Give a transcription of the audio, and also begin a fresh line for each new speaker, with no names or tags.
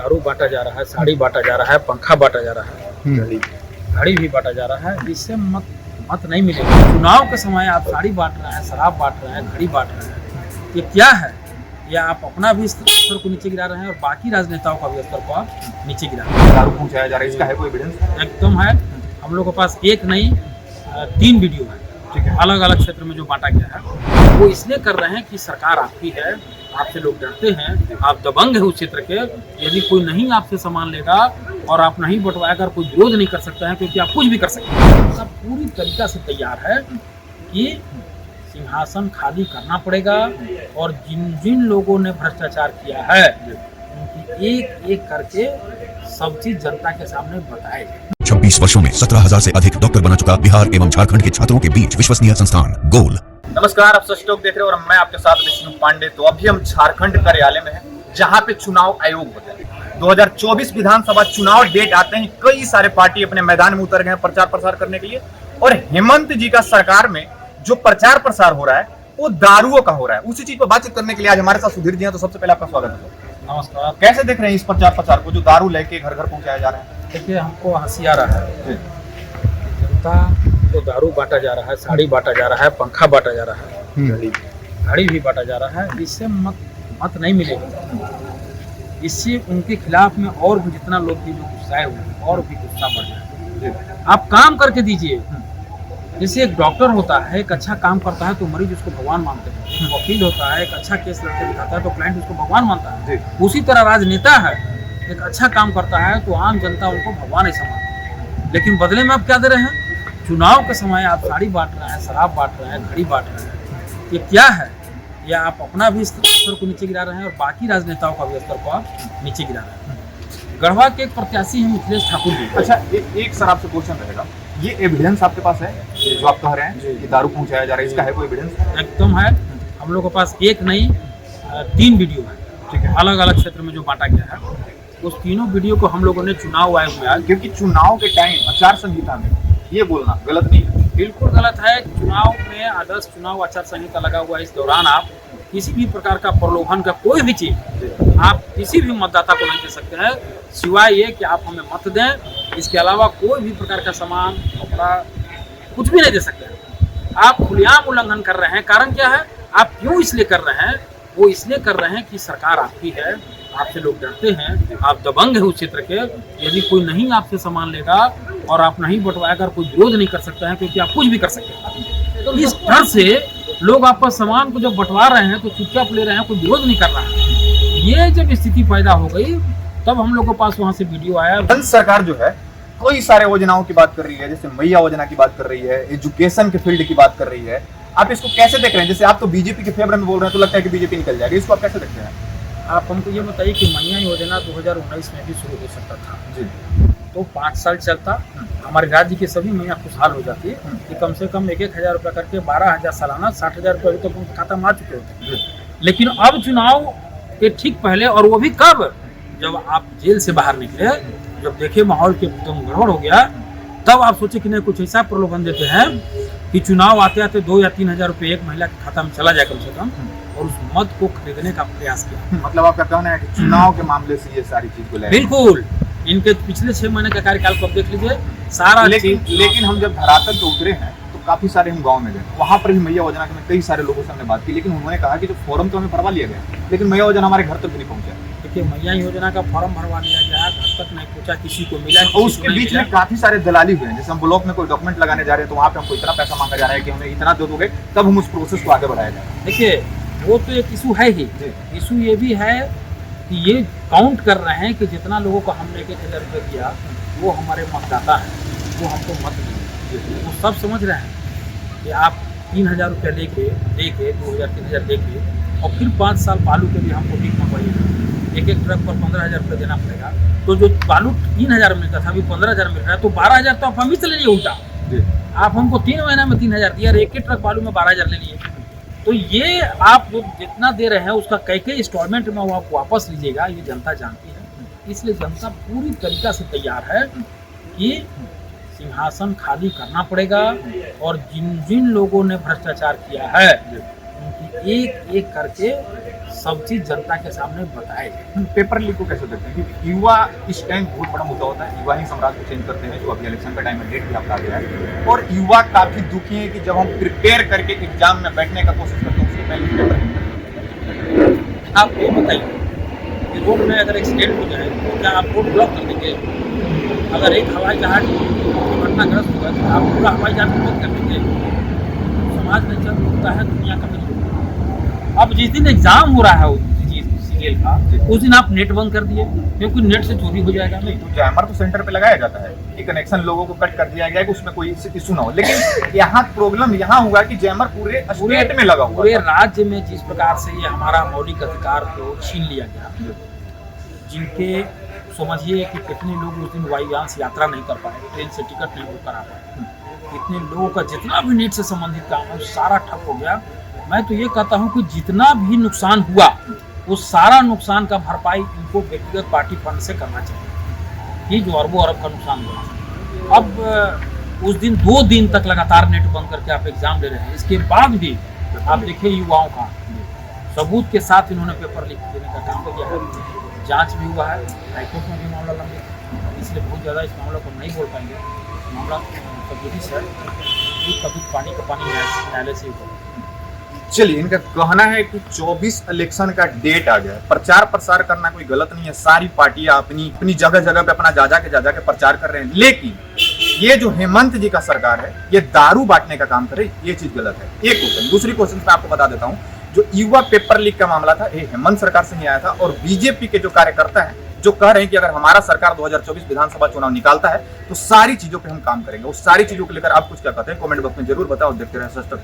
दारू बांटा जा रहा है, साड़ी बांटा जा रहा है, पंखा बांटा जा रहा है, घड़ी भी बांटा जा रहा है। इससे मत नहीं मिलेगा। चुनाव के समय आप साड़ी बांट रहे हैं, शराब बांट रहे हैं, घड़ी बांट रहे हैं, ये क्या है? या आप अपना भी स्तर को नीचे गिरा रहे हैं और बाकी राजनेताओं का भी स्तर को आप नीचे गिरा रहे हैं।
दारू पहुंचाया जा रहा है, इसका है कोई एविडेंस?
एकदम है। हम लोग के पास एक नहीं 3 वीडियो है, ठीक है, अलग अलग क्षेत्र में जो बांटा गया है। वो इसलिए कर रहे हैं कि सरकार आपकी है, आपसे लोग डरते हैं, आप दबंग है उस क्षेत्र के। यदि कोई नहीं आपसे सामान लेगा और आप नहीं बंटवाया कर कोई विरोध नहीं कर सकता है, क्योंकि आप कुछ भी कर सकते हैं। सब पूरी तरीका से तैयार है कि सिंहासन खाली करना पड़ेगा और जिन जिन लोगों ने भ्रष्टाचार किया है उनकी एक एक करके सब चीज जनता के सामने बताए।
26 वर्षों में 17,000 से अधिक डॉक्टर बना चुका बिहार एवं झारखंड के छात्रों के बीच विश्वसनीय संस्थान गोल।
नमस्कार, आप सच टॉक देख रहे हो और मैं आपके साथ विष्णु पांडे। तो अभी हम झारखंड कार्यालय में हैं, जहां पे चुनाव आयोग होता है। 2024 विधानसभा चुनाव डेट आते ही कई सारे पार्टी अपने मैदान में उतर गए प्रचार प्रसार करने के लिए। और हेमंत जी का सरकार में जो प्रचार प्रसार हो रहा है वो दारुओं का हो रहा है। उसी चीज पर बातचीत करने के लिए आज हमारे साथ सुधीर जी हैं। तो सबसे पहले आपका स्वागत है।
नमस्कार।
कैसे देख रहे हैं इस प्रचार प्रसार को, जो दारू लेके घर घर पहुंचाया जा रहा है?
देखिए, हमको हंसी आ रहा है। जनता को दारू बांटा जा रहा है, साड़ी बांटा जा रहा है, पंखा बांटा जा रहा है, घड़ी भी बांटा जा रहा है। इससे मत नहीं मिलेगा। इससे उनके खिलाफ में और भी जितना लोग भी जो गुस्साए हुए हैं और भी गुस्सा बढ़ जाए। आप काम करके दीजिए। जैसे एक डॉक्टर होता है, एक अच्छा काम करता है तो मरीज उसको भगवान मानते हैं। वकील होता है, एक अच्छा केस लड़के दिखाता है तो क्लाइंट उसको भगवान मानता है। उसी तरह राजनेता है, एक अच्छा काम करता है तो आम जनता उनको भगवान ऐसा मानती है। लेकिन बदले में आप क्या दे रहे हैं? चुनाव के समय आप साड़ी बांट रहे हैं, शराब बांट रहे हैं, घड़ी बांट रहे हैं, ये क्या है? या आप अपना भी स्तर को नीचे गिरा रहे हैं और बाकी राजनेताओं का भी स्तर को आप नीचे गिरा रहे हैं। गढ़वा के एक प्रत्याशी हैं मिथिलेश ठाकुर जी।
अच्छा, एक सर आपसे क्वेश्चन रहेगा, ये एविडेंस आपके पास है जो आप कह रहे हैं कि दारू पहुंचाया जा रहा है, इसका है कोई एविडेंस?
एकदम है। हम लोग के पास एक नहीं 3 वीडियो है, ठीक है, अलग अलग क्षेत्र में जो बांटा गया है। उस तीनों वीडियो को हम लोगों ने चुनाव आयोग में,
क्योंकि चुनाव के टाइम आचार संहिता में ये बोलना गलत नहीं है।
बिल्कुल गलत है। चुनाव में आदर्श चुनाव आचार संहिता लगा हुआ है। इस दौरान आप किसी भी प्रकार का प्रलोभन का कोई भी चीज आप किसी भी मतदाता को नहीं दे सकते हैं, सिवाय ये कि आप हमें मत दें। इसके अलावा कोई भी प्रकार का सामान, कपड़ा, कुछ भी नहीं दे सकते हैं। आप खुलेआम उल्लंघन कर रहे हैं। कारण क्या है? आप क्यों इसलिए कर रहे हैं? वो इसलिए कर रहे हैं कि सरकार आपकी है, आपसे लोग डरते हैं, आप दबंग है उस क्षेत्र के। यदि कोई नहीं आपसे सामान लेगा और आप नहीं बंटवाया कर कोई विरोध नहीं कर सकता है, क्योंकि आप कुछ भी कर सकते हैं। तो इस डर से लोग आपका सामान को जब बंटवा रहे हैं तो चुपचाप ले रहे हैं, कोई विरोध नहीं कर रहा है। ये जब स्थिति पैदा हो गई तब हम लोग के पास वहाँ से वीडियो आया।
सरकार जो है कई सारे योजनाओं की बात कर रही है, जैसे मैया योजना की बात कर रही है, एजुकेशन के फील्ड की बात कर रही है। आप इसको कैसे देख रहे हैं? जैसे आप तो बीजेपी के फेवर में बोल रहे हैं, तो लगता है कि बीजेपी निकल जाएगी, इसको आप कैसे देखते हैं?
आप हमको ये बताइए कि मैया योजना 2019 में भी शुरू हो सकता था जी, तो 5 साल चलता, हमारे राज्य की सभी मैया खुशहाल हो जाती है कि कम से कम 1,000 रुपया करके 12,000 सालाना 60,000 रुपये तो उनके खाता में आ चुके होते। लेकिन अब चुनाव के ठीक पहले, और वो भी कब? जब आप जेल से बाहर निकले, जब देखे माहौल के एकदम गड़बड़ हो गया, तब आप सोचे कि नहीं, कुछ ऐसा प्रलोभन देते हैं कि चुनाव आते आते 2 या 3,000 रुपये एक महिला के खाता में चला जाए कम से कम, और उस मत को खरीदने का प्रयास किया।
मतलब आपका कहना है कि चुनाव के मामले से ये सारी चीज को ले?
बिल्कुल। इनके पिछले 6 महीने का कार्यकाल को देख लीजिए, सारा।
लेकिन हम जब धरातल पे उतरे हैं तो काफी सारे हम गांव में गए, वहां पर भी मैया योजना के कई सारे लोगों से हमने बात की, लेकिन उन्होंने कहा कि जो फॉर्म तो हमें भरवा लिया गया, लेकिन मैया योजना हमारे घर तक भी नहीं पहुंचा।
देखिए, मैया योजना का फॉर्म भरवा लिया गया, घर तक नहीं पहुंचा, किसी को मिला,
और उसके बीच में काफी सारे दलाली हुए हैं। जैसे हम ब्लॉक में कोई डॉक्यूमेंट लगाने जा रहे हैं तो वहाँ पे हमको इतना पैसा मांगा जा रहा है कि हमें इतना दे दोगे तब हम उस प्रोसेस को आगे बढ़ाया जाए।
देखिए, वो तो एक इशू है ही। इशू ये भी है कि ये काउंट कर रहे हैं कि जितना लोगों को हमने 1,000 रुपये दिया वो हमारे मतदाता हैं, वो हमको मत देंगे। वो सब समझ रहे हैं कि आप 3,000 रुपये लेके 2,000-3,000 लेके और फिर 5 साल बालू के लिए हमको बिकना पड़ेगा। एक ट्रक पर 15,000 रुपये देना पड़ेगा। तो जो बालू 3,000 मिलता था, अभी 15,000 मिल रहा है, तो 12,000 तो आप हम ही से ले लिए उल्टा। आप हमको 3 महीना में 3,000 दिया और एक ट्रक बालू में 12,000 ले लिए। तो ये आप जितना दे रहे हैं उसका कई इंस्टॉलमेंट में वो आप वापस लीजिएगा, ये जनता जानती है। इसलिए जनता पूरी तरीका से तैयार है कि सिंहासन खाली करना पड़ेगा और जिन जिन लोगों ने भ्रष्टाचार किया है उनकी एक एक करके सब चीज जनता के सामने बताए जाए।
पेपर लीक को कैसे देखते हैं, क्योंकि युवा इस टाइम बहुत बड़ा मुद्दा होता है, युवा ही सम्राट को चेंज करते हैं, जो अभी इलेक्शन का टाइम है, डेट भी आपका आ गया है, और युवा काफी दुखी है कि जब हम प्रिपेयर करके एग्जाम में बैठने का कोशिश करते हैं उसके पहले पेपर लीक।
आप ये बताइए कि रोड में अगर एक्सीडेंट हो जाए तो क्या आप रोड ब्लॉक कर देंगे? अगर एक हवाई जहाज दुर्घटनाग्रस्त हुआ तो आप पूरा हवाई जहाज बंद कर देंगे? समाज में चल होता है, दुनिया का नहीं होता। अब जिस दिन एग्जाम हो रहा है सीजीएल का, उस दिन आप नेट बंद कर दिए, क्योंकि नेट से चोरी हो जाएगा।
नहीं तो जैमर तो सेंटर पे लगाया जाता है, ये कनेक्शन लोगों को कट कर दिया गया है कि उसमें कोई इशू ना हो, लेकिन यहाँ प्रॉब्लम यहाँ हुआ कि जैमर पूरे स्टेट में लगा हुआ,
पूरे राज्य में जिस प्रकार से ये हमारा मौलिक अधिकार को छीन लिया गया, जिनके समझिए कि कितने लोग उस दिन वायुयान यात्रा नहीं कर पाए, ट्रेन से टिकट नहीं बुक करा पाए, कितने लोगों का जितना भी नेट से संबंधित काम है सारा ठप हो गया। मैं तो ये कहता हूँ कि जितना भी नुकसान हुआ वो सारा नुकसान का भरपाई इनको व्यक्तिगत पार्टी फंड से करना चाहिए, ये जो अरबों अरब का नुकसान हुआ। अब उस दिन 2 दिन तक लगातार नेट बंद करके आप एग्जाम ले रहे हैं, इसके बाद भी आप देखिए युवाओं का सबूत के साथ इन्होंने पेपर लीक देने का काम किया है। जांच भी हुआ है, हाईकोर्ट में भी मामला लंबित, इसलिए बहुत ज़्यादा इस मामले को नहीं बोल पाएंगे। मामला सबूत है, कभी पानी का पानी न्यायालय से ऊपर।
चलिए, इनका कहना है कि 24 इलेक्शन का डेट आ गया है, प्रचार प्रसार करना कोई गलत नहीं है, सारी पार्टियां अपनी जगह जगह पे अपना जा के प्रचार कर रहे हैं, लेकिन ये जो हेमंत जी का सरकार है ये दारू बांटने का काम करे, ये चीज गलत है। एक क्वेश्चन, दूसरी क्वेश्चन मैं आपको बता देता हूँ, जो युवा पेपर लीक का मामला था ये हेमंत सरकार से नहीं आया था, और बीजेपी के जो कार्यकर्ता हैं जो कह रहे हैं कि अगर हमारा सरकार 2024 विधानसभा चुनाव निकालता है तो सारी चीजों पे हम काम करेंगे, उस सारी चीजों को लेकर आप कुछ क्या कहते हैं कमेंट बॉक्स में जरूर बताओ। देखते रहे सच तक।